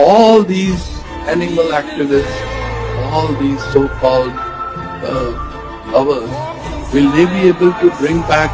all these animal activists, all these so-called lovers, will they be able to bring back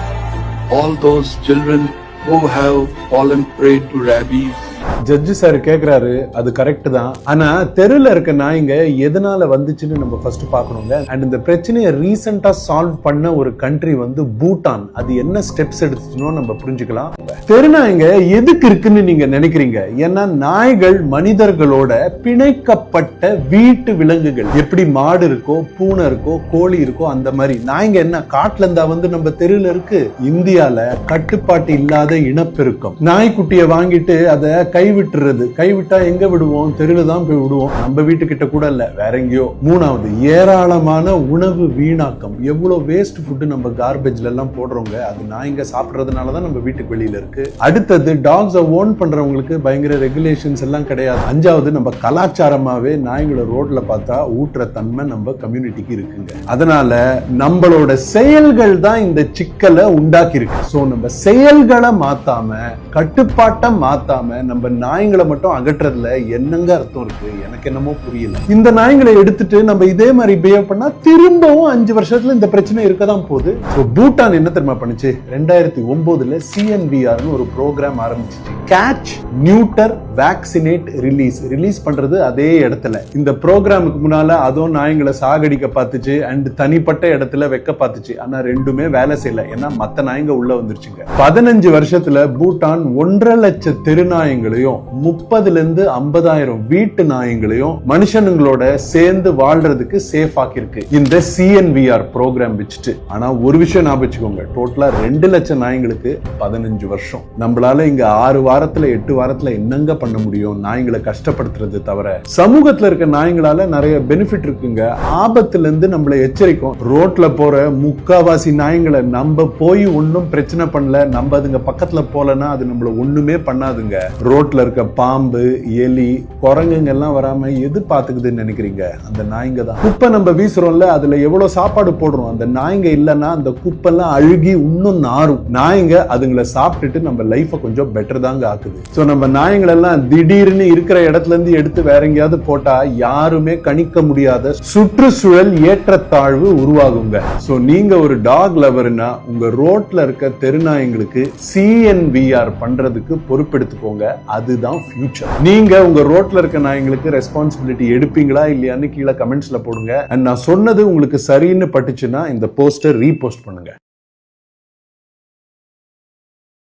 all those children who have fallen prey to rabies? Judge sir கேக்குறாரு, அது correct தான். ஆனா தெருல இருக்க நாய்ங்க எதனால வந்துச்சுன்னு நம்ம ஃபர்ஸ்ட் பார்க்கணுங்க. அண்ட் இந்த பிரச்சனையை ரீசெண்டா சால்வ் பண்ண ஒரு கண்ட்ரி வந்து பூட்டான். அது என்ன ஸ்டெப்ஸ் எடுத்துச்சுன்னு நம்ம புரிஞ்சுக்கலாம். தெரு நாய்ங்க எதுக்கு இருக்குன்னு நீங்க நினைக்கிறீங்க? ஏன்னா நாய்கள் மனிதர்களோட பிணைக்கப்பட்ட வீட்டு விலங்குகள். எப்படி மாடு இருக்கோ, பூனை இருக்கோ, கோழி இருக்கோ, அந்த மாதிரி நாய்ங்க என்ன காட்டுல இருந்தா வந்து நம்ம தெருல இருக்கு. இந்தியால கட்டுப்பாட்டு இல்லாத இனப்பெருக்கம். நாய்க்குட்டியை வாங்கிட்டு அதை கைவிட்டுறது. கைவிட்டா எங்க விடுவோம்? தெருல தான் போய் விடுவோம். நம்ம வீட்டுக்கிட்ட கூட இல்ல, வேற எங்கேயோ. மூணாவது, ஏராளமான உணவு வீணாக்கம். எவ்வளவு வேஸ்ட் ஃபுட் நம்ம கார்பேஜ்ல எல்லாம் போடுறோங்க. அது நாய்ங்க சாப்பிடுறதுனாலதான் நம்ம வீட்டுக்கு வெளியில இருக்கு. அடுத்தது, டாக்ஸை ஓன் பண்றவங்களுக்கு பயங்கர ரெகுலேஷன்ஸ் எல்லாம் கிடையாது. அஞ்சாவது, நம்ம கலாச்சாரமாவே நாய்களை ரோட்ல பார்த்தா ஊட்டுற தன்மை நம்ம கம்யூனிட்டிக்கு இருக்குங்க. அதனால நம்மளோட செயல்கள் தான் இந்த சிக்கலை உண்டாக்கி இருக்கு. சோ நம்ம செயல்களை மாத்தாம, கட்டுப்பாட்டை மாத்தாம நம்ம நாய்களை மட்டும் அகற்றதுல என்னங்க அர்த்தம் இருக்கு? எனக்கு என்னமோ புரியல. இந்த நாய்களை எடுத்துட்டு நம்ம இதே மாதிரி பிஹேவ் பண்ணா திரும்பவும் 5 வருஷத்துல இந்த பிரச்சனை இருக்கதான் போகுது. பூட்டான் என்ன தெரியுமா பண்ணுச்சு? 2009 CNVR ஒரு ப்ரோக்ராம் ஆரம்பிச்சிச்சு. கேட்ச், நியூட்டர், வேக்சினேட், ரிலீஸ் பண்றது அதே இடத்துல. இந்த ப்ரோக்ராமுக்கு முன்னால அதுவும் நாய்களை சாகடிக்க பார்த்துச்சு அண்ட் தனிப்பட்ட இடத்துல வைக்க பார்த்துச்சு. ஆனா ரெண்டுமே வேலை செய்யல. ஏன்னா மத்த நாய்ங்க உள்ள வந்துருச்சுங்க. 15 வருஷத்துல பூட்டான் 1.5 லட்சம் தெருநாயங்களையும் 30,000-50,000 வீட்டு நாயங்களையும் மனுஷனுங்களோட சேர்ந்து வாழ்றதுக்கு சேஃப் ஆக்கிருக்கு இந்த CNVR ப்ரோக்ராம் வச்சுட்டு. ஆனா ஒரு விஷயம் ஞாபகம் வச்சுக்கோங்க, டோட்டலா 2 லட்சம் நாய்ங்களுக்கு 15 வருஷம். நம்மளால இங்க 6 வாரத்துல 8 வாரத்துல என்னங்க பண்ண முடியும்? நாய்களை கஷ்டப்படுத்துறது தவிர. சமூகத்துல இருக்க நாய்களால நிறைய பெனிஃபிட் இருக்குங்க. ஆபத்துல இருந்து நம்மளை எச்சரிக்கும். ரோட்ல போற முக்காவாசி நாய்களை நம்ம போய் ஒன்னும் பிரச்சனை பண்ணல, நம்ம அதுங்க பக்கத்துல போலன்னா அது நம்மள ஒண்ணுமே பண்ணாதுங்க. ரோட்ல இருக்க பாம்பு, எலி, குரங்குங்க எல்லாம் வராம எது பாத்துக்குதுன்னு நினைக்கிறீங்க? அந்த நாய்ங்க தான். குப்பை நம்ம வீசுறோம்ல, அதுல எவ்வளவு சாப்பாடு போடுறோம். அந்த நாய்ங்க இல்லைன்னா அந்த குப்பை எல்லாம் அழுகி இன்னும் நாரும். நாய்ங்க அதுங்களை சாப்பிட்டுட்டு நம்ம லைஃப கொஞ்சம் பெட்டர் தாங்க ஆக்குது. சோ நம்ம நாய்கள் எல்லாம் திடீர்னு இருக்கிற இடத்துல இருந்து எடுத்து வேற எங்கேயாவது போட்டா யாருமே கணிக்க முடியாத சுற்றுச்சூழல் ஏற்றத்தாழ்வு உருவாகுங்க. சோ நீங்க ஒரு டாக் லவர்னா உங்க ரோட்ல இருக்க தெருநாய்களுக்கு CNVR பண்றதுக்கு பொறுப்பெடுத்துக்கோங்க. அதுதான் ஃபியூச்சர். நீங்க உங்க ரோட்ல இருக்க நாய்களுக்கு ரெஸ்பான்சிபிலிட்டி எடுப்பீங்களா இல்லையான்னு கீழே கமெண்ட்ஸ்ல போடுங்க. நான் சொன்னது உங்களுக்கு சரின்னு பட்டுச்சுன்னா இந்த போஸ்டர் ரீபோஸ்ட் பண்ணுங்க.